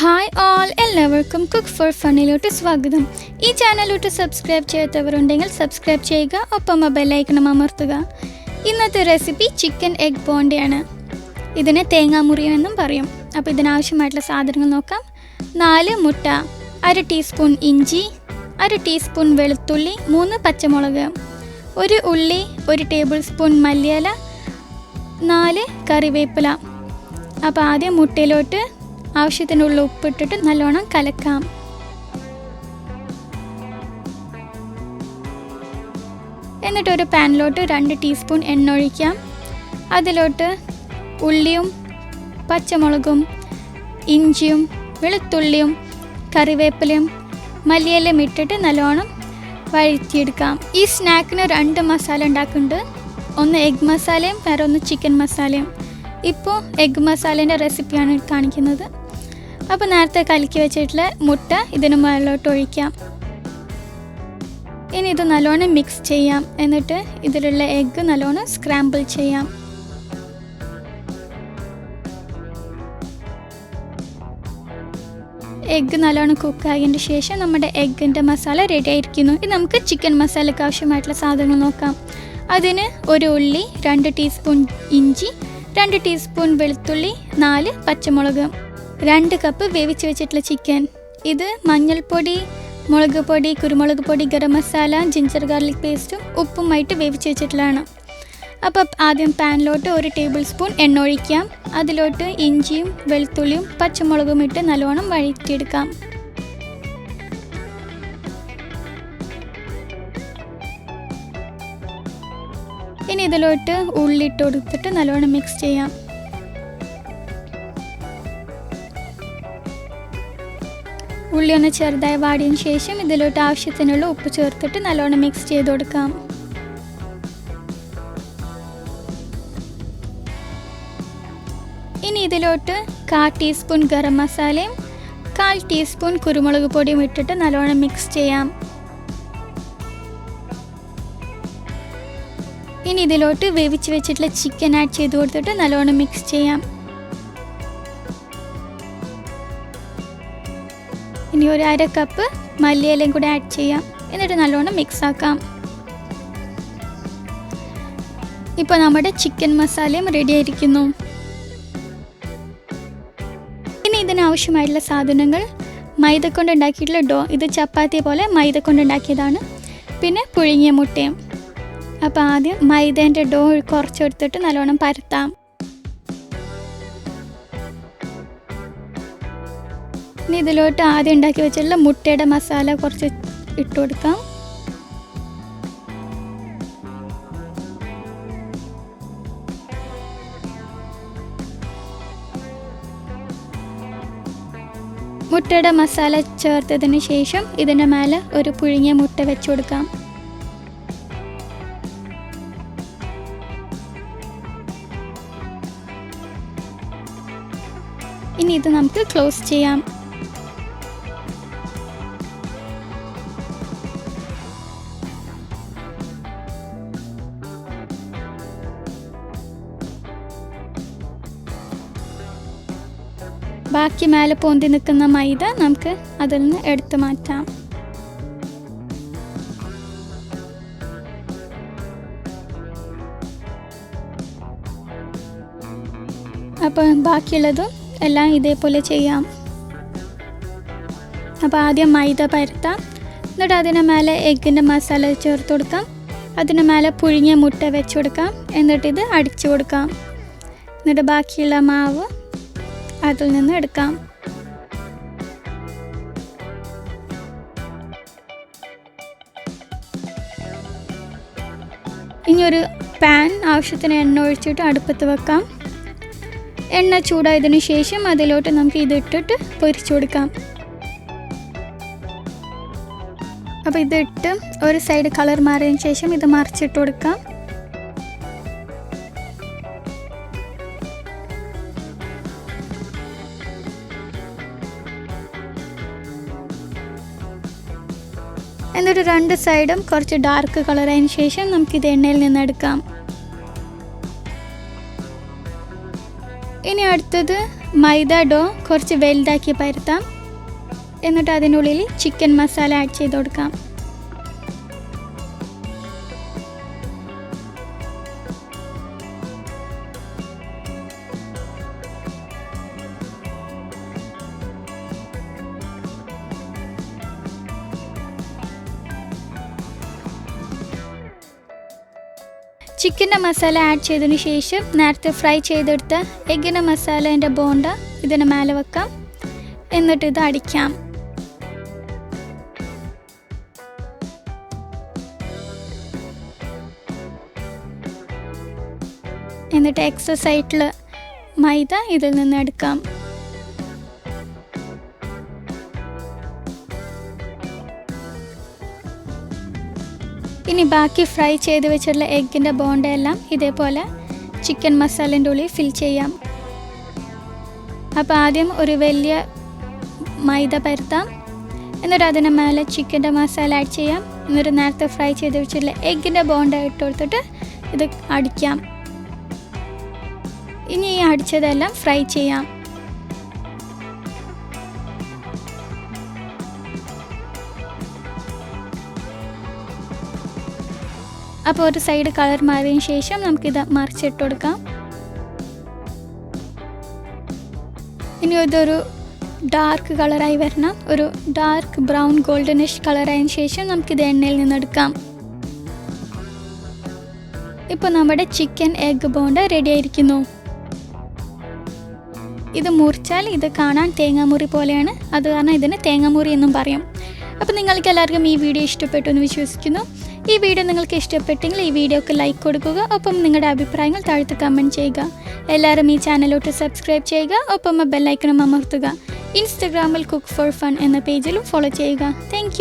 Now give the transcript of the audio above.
Hi all, എല്ലാവർക്കും cook four ഫണ്ണിലോട്ട് സ്വാഗതം. ഈ ചാനലിലോട്ട് സബ്സ്ക്രൈബ് ചെയ്യാത്തവരുണ്ടെങ്കിൽ സബ്സ്ക്രൈബ് ചെയ്യുക, ഒപ്പം ബെല്ലൈക്കണും അമർത്തുക. ഇന്നത്തെ റെസിപ്പി ചിക്കൻ എഗ് ബോണ്ടയാണ്. ഇതിനെ തേങ്ങാമുറിയം എന്നും പറയും. അപ്പോൾ ഇതിനാവശ്യമായിട്ടുള്ള സാധനങ്ങൾ നോക്കാം. 4 മുട്ട, 1 ടീസ്പൂൺ ഇഞ്ചി, 1 ടീസ്പൂൺ വെളുത്തുള്ളി, 3 പച്ചമുളക്, 1 ഉള്ളി, 1 ടേബിൾ സ്പൂൺ മല്ലിയില, 4 കറിവേപ്പില. അപ്പോൾ ആദ്യം മുട്ടയിലോട്ട് ആവശ്യത്തിനുള്ള ഉപ്പിട്ടിട്ട് നല്ലോണം കലക്കാം. എന്നിട്ട് ഒരു പാനിലോട്ട് 2 ടീസ്പൂൺ എണ്ണ ഒഴിക്കാം. അതിലോട്ട് ഉള്ളിയും പച്ചമുളകും ഇഞ്ചിയും വെളുത്തുള്ളിയും കറിവേപ്പിലയും മല്ലിയിലയും ഇട്ടിട്ട് നല്ലോണം വഴറ്റിയെടുക്കാം. ഈ സ്നാക്കിന് 2 മസാല ഉണ്ടാക്കുന്നുണ്ട്. ഒന്ന് എഗ് മസാലയും വേറെ ഒന്ന് ചിക്കൻ മസാലയും. ഇപ്പോൾ എഗ് മസാലേൻ്റെ റെസിപ്പിയാണ് കാണിക്കുന്നത്. അപ്പോൾ നേരത്തെ കലക്കി വെച്ചിട്ടുള്ള മുട്ട ഇതിന് മുകളിലോട്ട് ഒഴിക്കാം. ഇനി ഇത് നല്ലോണം മിക്സ് ചെയ്യാം. എന്നിട്ട് ഇതിലുള്ള എഗ്ഗ് നല്ലോണം സ്ക്രാമ്പിൾ ചെയ്യാം. എഗ്ഗ് നല്ലോണം കുക്കായതിന് ശേഷം നമ്മുടെ എഗ്ഗിൻ്റെ മസാല റെഡി ആയിരിക്കുന്നു. ഇനി നമുക്ക് ചിക്കൻ മസാലയ്ക്ക് ആവശ്യമായിട്ടുള്ള സാധനങ്ങൾ നോക്കാം. അതിന് 1 ഉള്ളി, 2 ടീസ്പൂൺ ഇഞ്ചി, 2 ടീസ്പൂൺ വെളുത്തുള്ളി, 4 പച്ചമുളക്, 2 കപ്പ് വേവിച്ച് വെച്ചിട്ടുള്ള ചിക്കൻ. ഇത് മഞ്ഞൾപ്പൊടി, മുളക് പൊടി, കുരുമുളക് പൊടി, ഗരം മസാല, ജിഞ്ചർ ഗാർലിക് പേസ്റ്റും ഉപ്പുമായിട്ട് വേവിച്ച് വെച്ചിട്ടുള്ളതാണ്. അപ്പോൾ ആദ്യം പാനിലോട്ട് 1 ടേബിൾ സ്പൂൺ എണ്ണ ഒഴിക്കാം. അതിലോട്ട് ഇഞ്ചിയും വെളുത്തുള്ളിയും പച്ചമുളകും ഇട്ട് നല്ലോണം വഴറ്റിയെടുക്കാം. ഇനി ഇതിലോട്ട് ഉള്ളി ഇട്ട് കൊടുത്തിട്ട് നല്ലോണം മിക്സ് ചെയ്യാം. ഉള്ളി ഒന്ന് ചെറുതായി വാടിയതിന് ശേഷം ഇതിലോട്ട് ആവശ്യത്തിനുള്ള ഉപ്പ് ചേർത്തിട്ട് നല്ലോണം മിക്സ് ചെയ്ത് കൊടുക്കാം. ഇനി ഇതിലോട്ട് 1/4 ടീസ്പൂൺ ഗരം മസാലയും 1/4 ടീസ്പൂൺ കുരുമുളക് പൊടിയും ഇട്ടിട്ട് നല്ലോണം മിക്സ് ചെയ്യാം. ഇനി ഇതിലോട്ട് വേവിച്ച് വെച്ചിട്ടുള്ള ചിക്കൻ ആഡ് ചെയ്ത് കൊടുത്തിട്ട് നല്ലോണം മിക്സ് ചെയ്യാം. ഇനി ഒരു 1/2 കപ്പ് മല്ലിയിലയും കൂടെ ആഡ് ചെയ്യാം. എന്നിട്ട് നല്ലോണം മിക്സ് ആക്കാം. ഇപ്പോൾ നമ്മുടെ ചിക്കൻ മസാലയും റെഡി ആയിരിക്കുന്നു. ഇനി ഇതിനാവശ്യമായിട്ടുള്ള സാധനങ്ങൾ: മൈദ കൊണ്ട് ഉണ്ടാക്കിയിട്ടുള്ള ഡോ, ഇത് ചപ്പാത്തി പോലെ മൈദ കൊണ്ട് ഉണ്ടാക്കിയതാണ്. പിന്നെ പുഴുങ്ങിയ മുട്ടയും. അപ്പോൾ ആദ്യം മൈദേൻ്റെ ഡോ കുറച്ചെടുത്തിട്ട് നല്ലോണം പരത്താം. ഇനി ഇതിലോട്ട് ആദ്യം ഉണ്ടാക്കി വെച്ചിട്ടുള്ള മുട്ടയുടെ മസാല കുറച്ച് ഇട്ട് കൊടുക്കാം. മുട്ടയുടെ മസാല ചേർത്തതിന് ശേഷം ഇതിൻ്റെ മേലെ ഒരു പുഴുങ്ങിയ മുട്ട വെച്ച് കൊടുക്കാം. ഇനി ഇത് നമുക്ക് ക്ലോസ് ചെയ്യാം. ബാക്കി മേലെ പൊന്തി നിൽക്കുന്ന മൈദ നമുക്ക് അതിൽ നിന്ന് എടുത്തു മാറ്റാം. അപ്പോൾ ബാക്കിയുള്ളതും എല്ലാം ഇതേപോലെ ചെയ്യാം. അപ്പോൾ ആദ്യം മൈദ പരത്താം. എന്നിട്ട് അതിന് മേലെ എഗ്ഗിൻ്റെ മസാല ചേർത്ത് കൊടുക്കാം. അതിന് മേലെ പുഴുങ്ങിയ മുട്ട വെച്ച് കൊടുക്കാം. എന്നിട്ട് ഇത് അടിച്ചു കൊടുക്കാം. എന്നിട്ട് ബാക്കിയുള്ള മാവ് അതിൽ നിന്ന് എടുക്കാം. ഇനി ഒരു പാൻ ആവശ്യത്തിന് എണ്ണ ഒഴിച്ചിട്ട് അടുപ്പത്ത് വെക്കാം. എണ്ണ ചൂടായതിനു ശേഷം അതിലോട്ട് നമുക്ക് ഇതിട്ടിട്ട് പൊരിച്ചു കൊടുക്കാം. അപ്പോൾ ഇതിട്ട് ഒരു സൈഡ് കളർ മാറിയതിന് ശേഷം ഇത് മറിച്ചിട്ട് കൊടുക്കാം. എന്നിട്ട് 2 സൈഡും കുറച്ച് ഡാർക്ക് കളറായതിന് ശേഷം നമുക്കിത് എണ്ണയിൽ നിന്ന് എടുക്കാം. ഇനി അടുത്തത് മൈദ ഡോ കുറച്ച് വലുതാക്കി പരത്താം. എന്നിട്ട് അതിനുള്ളിൽ ചിക്കൻ മസാല ആഡ് ചെയ്ത് കൊടുക്കാം. ചിക്കൻ്റെ മസാല ആഡ് ചെയ്തതിന് ശേഷം നേരത്തെ ഫ്രൈ ചെയ്തെടുത്ത എഗ്ഗിൻ്റെ മസാലേൻ്റെ ബോണ്ട ഇതിന് മേലെ വെക്കാം. എന്നിട്ട് ഇത് അടിക്കാം. എന്നിട്ട് എക്സ്ട്രാ സൈഡിൽ മൈദ ഇതിൽ നിന്ന് എടുക്കാം. ഇനി ബാക്കി ഫ്രൈ ചെയ്ത് വെച്ചിട്ടുള്ള എഗ്ഗിൻ്റെ ബോണ്ടയെല്ലാം ഇതേപോലെ ചിക്കൻ മസാലേൻ്റെ ഉള്ളിൽ ഫിൽ ചെയ്യാം. അപ്പോൾ ആദ്യം ഒരു വലിയ മൈദ പരത്താം. എന്നിട്ട് അതിന് മേലെ ചിക്കൻ്റെ മസാല ആഡ് ചെയ്യാം. എന്നിട്ട് നേരത്തെ ഫ്രൈ ചെയ്ത് വെച്ചിട്ടുള്ള എഗ്ഗിൻ്റെ ബോണ്ട ഇട്ട് കൊടുത്തിട്ട് ഇത് അടിക്കാം. ഇനി ഈ അടിച്ചതെല്ലാം ഫ്രൈ ചെയ്യാം. അപ്പോൾ ഒരു സൈഡ് കളർ മാറിയതിന് ശേഷം നമുക്കിത് മറിച്ചിട്ട് കൊടുക്കാം. ഇനി ഇതൊരു ഡാർക്ക് കളറായി വരണം. ഒരു ഡാർക്ക് ബ്രൗൺ ഗോൾഡനിഷ് കളറായതിനു ശേഷം നമുക്കിത് എണ്ണയിൽ നിന്നെടുക്കാം. ഇപ്പോൾ നമ്മുടെ ചിക്കൻ എഗ് ബോണ്ട റെഡി ആയിരിക്കുന്നു. ഇത് മുറിച്ചാൽ ഇത് കാണാൻ തേങ്ങാമുറി പോലെയാണ്. അത് കാരണം ഇതിന് തേങ്ങാമുറി എന്നും പറയും. അപ്പോൾ നിങ്ങൾക്ക് എല്ലാവർക്കും ഈ വീഡിയോ ഇഷ്ടപ്പെട്ടു എന്ന് വിശ്വസിക്കുന്നു. ഈ വീഡിയോ നിങ്ങൾക്ക് ഇഷ്ടപ്പെട്ടെങ്കിൽ ഈ വീഡിയോക്ക് ലൈക്ക് കൊടുക്കുക. ഒപ്പം നിങ്ങളുടെ അഭിപ്രായങ്ങൾ താഴത്ത് കമൻറ്റ് ചെയ്യുക. എല്ലാവരും ഈ ചാനലോട്ട് സബ്സ്ക്രൈബ് ചെയ്യുക. ഒപ്പം ബെല്ലൈക്കണും അമർത്തുക. ഇൻസ്റ്റഗ്രാമിൽ കുക്ക് ഫോർ ഫൺ എന്ന പേജിലും ഫോളോ ചെയ്യുക. താങ്ക്